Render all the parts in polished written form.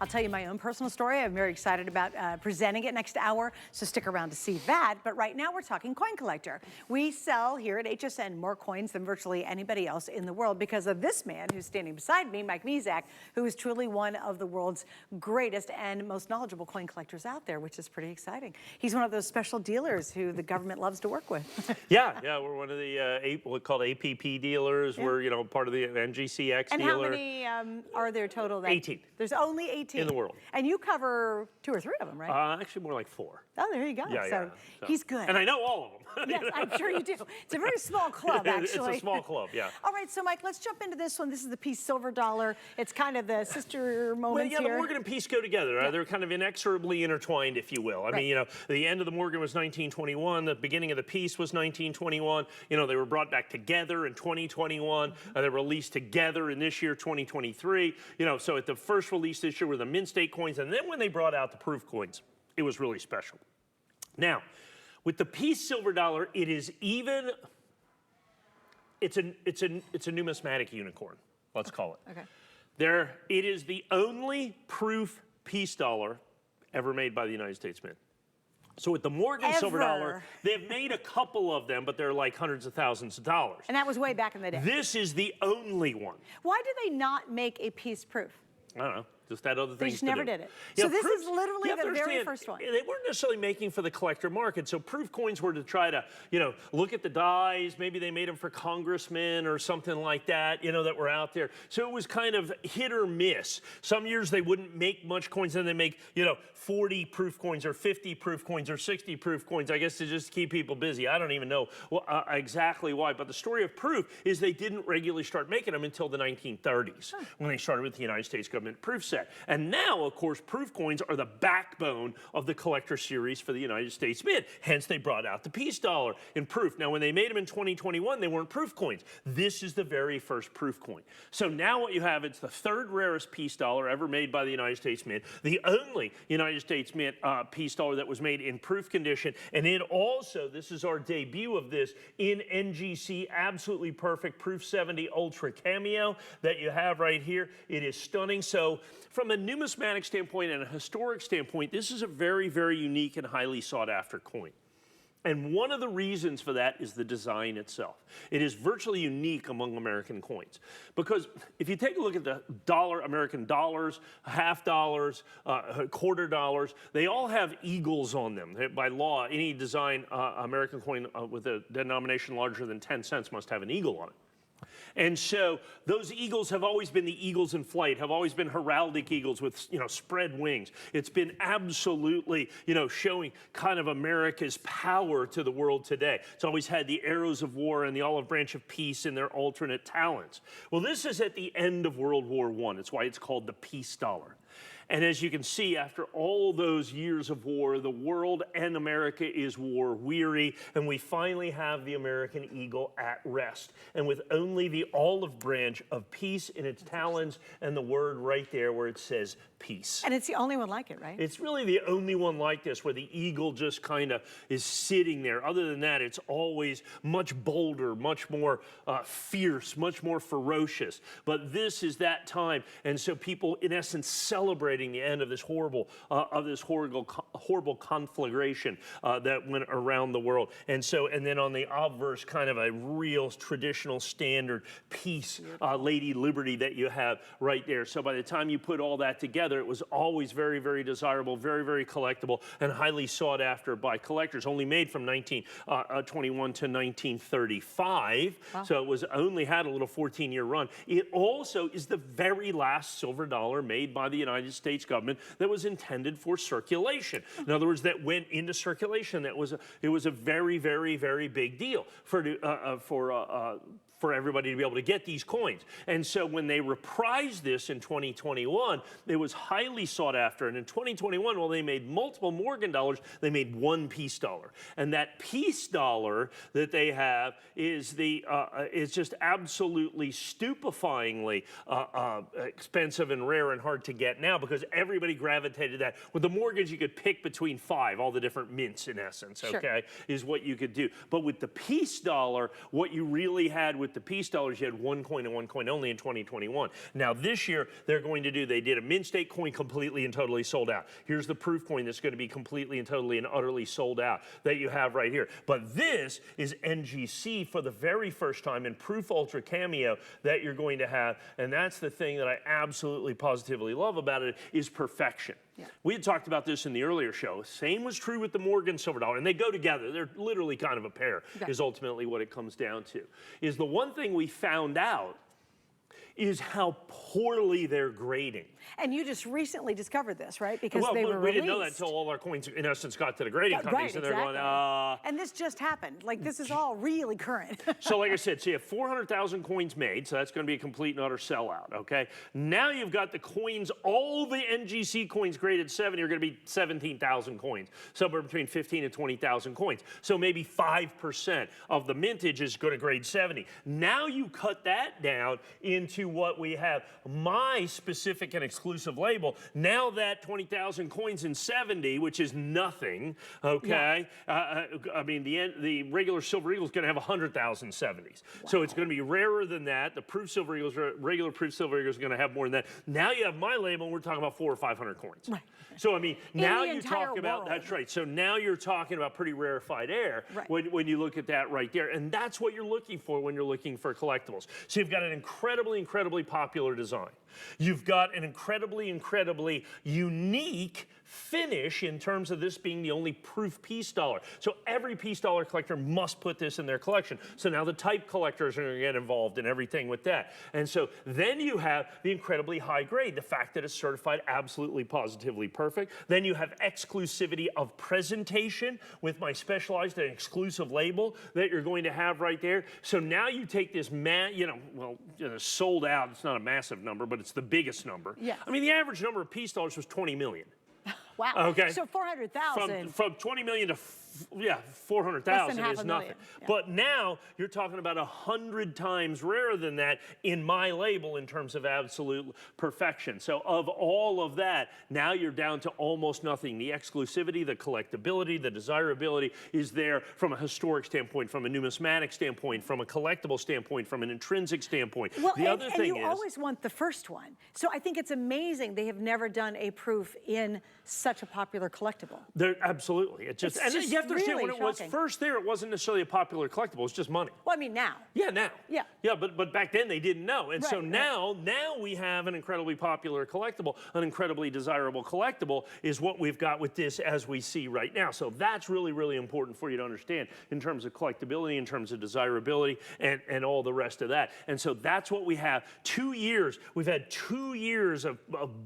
I'll tell you my own personal story. I'm very excited about presenting it next hour, so stick around to see that. But right now we're talking coin collector. We sell here at HSN more coins than virtually anybody else in the world because of this man who's standing beside me, Mike Mizak, who is truly one of the world's greatest and most knowledgeable coin collectors out there, which is pretty exciting. He's one of those special dealers who the government loves to work with. Yeah, we're one of the what's called APP dealers. Yeah. We're, you know, part of the NGCX and dealer. And how many are there total? 18. There's only 18 in the world. And you cover 2 or 3 of them, right? Actually, more like 4. Oh, there you go. Yeah, so he's good. And I know all of them. Yes, I'm sure you do. It's a very small club, actually. It's a small club, yeah. All right, so Mike, let's jump into this one. This is the Peace Silver dollar. It's kind of the sister moment here. The Morgan and Peace go together. Yeah. They're kind of inexorably intertwined, if you will. I mean, you know, the end of the Morgan was 1921. The beginning of the Peace was 1921. You know, they were brought back together in 2021. They were released together in this year, 2023. You know, so at the first release this year were the mint state coins, and then when they brought out the proof coins, it was really special. Now, with the Peace Silver dollar, it is even, it's a numismatic unicorn, let's call it. Okay. It is the only proof peace dollar ever made by the United States Mint. So with the Morgan Silver dollar, they've made a couple of them, but they're like hundreds of thousands of dollars. And that was way back in the day. This is the only one. Why do they not make a peace proof? I don't know. Just had other things They just to never do. did it. Yeah, so this is literally the very first one. They weren't necessarily making for the collector market. So proof coins were to try to, you know, look at the dies. Maybe they made them for congressmen or something like that, you know, that were out there. So it was kind of hit or miss. Some years they wouldn't make much coins, then they make, you know, 40 proof coins or 50 proof coins or 60 proof coins, I guess, to just keep people busy. I don't even know exactly why. But the story of proof is they didn't regularly start making them until the 1930s when they started with the United States government proof set. And now, of course, proof coins are the backbone of the collector series for the United States Mint. Hence, they brought out the Peace dollar in proof. Now, when they made them in 2021, they weren't proof coins. This is the very first proof coin. So now what you have, it's the 3rd rarest Peace dollar ever made by the United States Mint, the only United States Mint Peace dollar that was made in proof condition. And it also, this is our debut of this, in NGC, absolutely perfect Proof 70 Ultra Cameo that you have right here. It is stunning. So from a numismatic standpoint and a historic standpoint, this is a very, very unique and highly sought after coin. And one of the reasons for that is the design itself. It is virtually unique among American coins. Because if you take a look at the American dollars, half dollars, quarter dollars, they all have eagles on them. By law, any design American coin with a denomination larger than 10 cents must have an eagle on it. And so those eagles have always been the eagles in flight, have always been heraldic eagles with, you know, spread wings. It's been absolutely, you know, showing kind of America's power to the world today. It's always had the arrows of war and the olive branch of peace in their alternate talents. Well, this is at the end of World War I. It's why it's called the Peace dollar. And as you can see, after all those years of war, the world and America is war weary, and we finally have the American eagle at rest. And with only the olive branch of peace in its talons and the word right there where it says peace. And it's the only one like it, right? It's really the only one like this where the eagle just kind of is sitting there. Other than that, it's always much bolder, much more fierce, much more ferocious. But this is that time. And so people, in essence, celebrating the end of this horrible conflagration that went around the world. And so, and then on the obverse, kind of a real traditional standard peace, Lady Liberty that you have right there. So by the time you put all that together, it was always very, very desirable, very, very collectible, and highly sought after by collectors. Only made from 1921 to 1935. Wow. So it was only had a little 14-year run. It also is the very last silver dollar made by the United States government that was intended for circulation. In other words, that went into circulation. It was a very, very, very big deal for everybody to be able to get these coins. And so when they reprised this in 2021, it was highly sought after. And in 2021, while they made multiple Morgan dollars, they made 1 Peace dollar. And that Peace dollar that they have is just absolutely stupefyingly expensive and rare and hard to get now because everybody gravitated to that. With the Morgans, you could pick between 5, all the different mints in essence, okay, is what you could do. But with the Peace dollar, what you really had with with the Peace dollars, you had one coin and one coin only in 2021. Now this year, they're going to do, they did a mint state coin completely and totally sold out. Here's the proof coin that's going to be completely and totally and utterly sold out that you have right here. But this is NGC for the very first time in proof ultra cameo that you're going to have. And that's the thing that I absolutely positively love about it is perfection. Yeah. We had talked about this in the earlier show. Same was true with the Morgan silver dollar, and they go together. They're literally kind of a pair, is ultimately what it comes down to. Is the one thing we found out is how poorly they're grading. And you just recently discovered this, right? Because well, they were released. We didn't know that until all our coins, in essence, got to the grading companies, right, and they're exactly. going, And this just happened. Like, this is all really current. So like I said, so you have 400,000 coins made, so that's going to be a complete and utter sellout, okay? Now you've got the coins, all the NGC coins graded 70 are going to be 17,000 coins, somewhere between 15 and 20,000 coins. So maybe 5% of the mintage is going to grade 70. Now you cut that down into what we have, my specific and exclusive label. Now that 20,000 coins in 70, which is nothing, okay? Yeah. I mean, the regular Silver Eagle is going to have 100,000 70s. Wow. So it's going to be rarer than that. The proof Silver Eagles, regular proof Silver Eagles, is going to have more than that. Now you have my label, and we're talking about 400 or 500 coins. Right. So I mean, now you talk about, that's right. So now you're talking about pretty rarefied air when you look at that right there. And that's what you're looking for when you're looking for collectibles. So you've got an incredibly, incredibly popular design. You've got an incredibly, incredibly unique finish in terms of this being the only proof Peace dollar. So every Peace dollar collector must put this in their collection. So now the type collectors are going to get involved in everything with that. And so then you have the incredibly high grade, the fact that it's certified absolutely positively perfect. Then you have exclusivity of presentation with my specialized and exclusive label that you're going to have right there. So now you take this, sold out, it's not a massive number, but it's the biggest number. Yes. I mean, the average number of Peace dollars was 20 million. Wow. Okay. So 400,000. From 20 million to 400,000 is nothing. Yeah. But now you're talking about 100 times rarer than that in my label in terms of absolute perfection. So of all of that, now you're down to almost nothing. The exclusivity, the collectability, the desirability is there from a historic standpoint, from a numismatic standpoint, from a collectible standpoint, from an intrinsic standpoint. Well, the other thing you is, always want the first one. So I think it's amazing they have never done a proof in such a popular collectible. Absolutely. You have to understand, when it was first there, it wasn't necessarily a popular collectible. It was just money. Well, I mean, now. Yeah, now. Yeah. Yeah, but back then they didn't know. And so now we have an incredibly popular collectible, an incredibly desirable collectible is what we've got with this as we see right now. So that's really, really important for you to understand in terms of collectability, in terms of desirability, and all the rest of that. And so that's what we have. 2 years. We've had 2 years of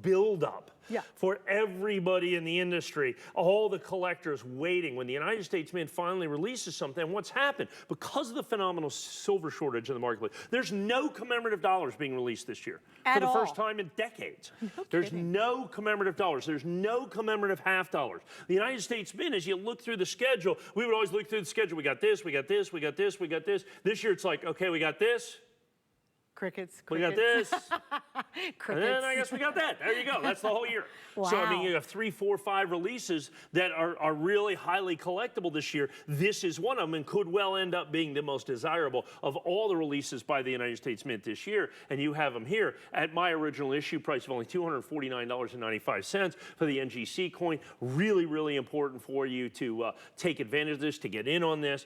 build-up. Yeah. For everybody in the industry, all the collectors waiting. When the United States Mint finally releases something, what's happened? Because of the phenomenal silver shortage in the marketplace, there's no commemorative dollars being released this year. For the first time in decades. There's no commemorative dollars. There's no commemorative half dollars. The United States Mint, as you look through the schedule, we would always look through the schedule. We got this, we got this, we got this, we got this. This year it's like, okay, we got this. Crickets. We got this. Crickets. And then I guess we got that. There you go. That's the whole year. Wow. So, I mean, you have 3, 4, 5 releases that are really highly collectible this year. This is one of them and could well end up being the most desirable of all the releases by the United States Mint this year. And you have them here at my original issue price of only $249.95 for the NGC coin. Really, really important for you to take advantage of this, to get in on this,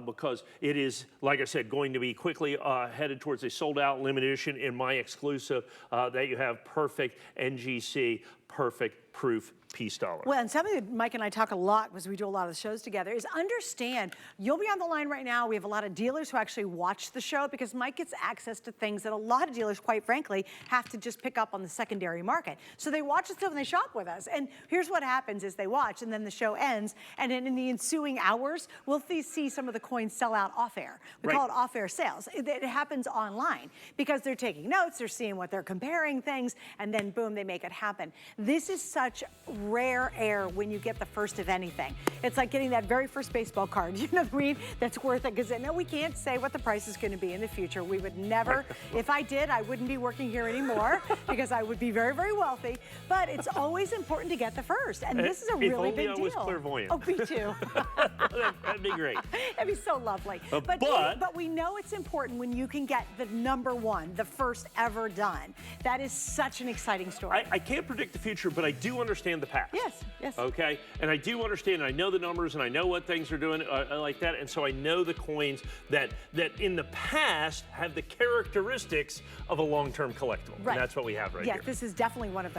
because it is, like I said, going to be quickly headed towards a sold-out limited edition in my exclusive that you have perfect NGC, perfect proof Peace dollar. Well, and something that Mike and I talk a lot because we do a lot of the shows together is understand, you'll be on the line right now. We have a lot of dealers who actually watch the show because Mike gets access to things that a lot of dealers, quite frankly, have to just pick up on the secondary market. So they watch the stuff and they shop with us. And here's what happens is they watch and then the show ends. And in the ensuing hours, we'll see some of the coins sell out off air. We call it off air sales. It happens online because they're taking notes, they're seeing what they're comparing things, and then boom, they make it happen. This is such rare air when you get the first of anything. It's like getting that very first baseball card, you know what I mean? That's worth it, because no, we can't say what the price is going to be in the future. We would never, if I did, I wouldn't be working here anymore because I would be very, very wealthy. But it's always important to get the first, and this is a really big deal. If only I was clairvoyant. Oh, me too. That'd be great. That'd be so lovely. But we know it's important when you can get the #1, the first ever done. That is such an exciting story. I can't predict the future, but I do understand the past. Yes, yes. Okay, and I do understand, and I know the numbers, and I know what things are doing like that, and so I know the coins that in the past have the characteristics of a long-term collectible. Right. And that's what we have right here. Yes, this is definitely one of them.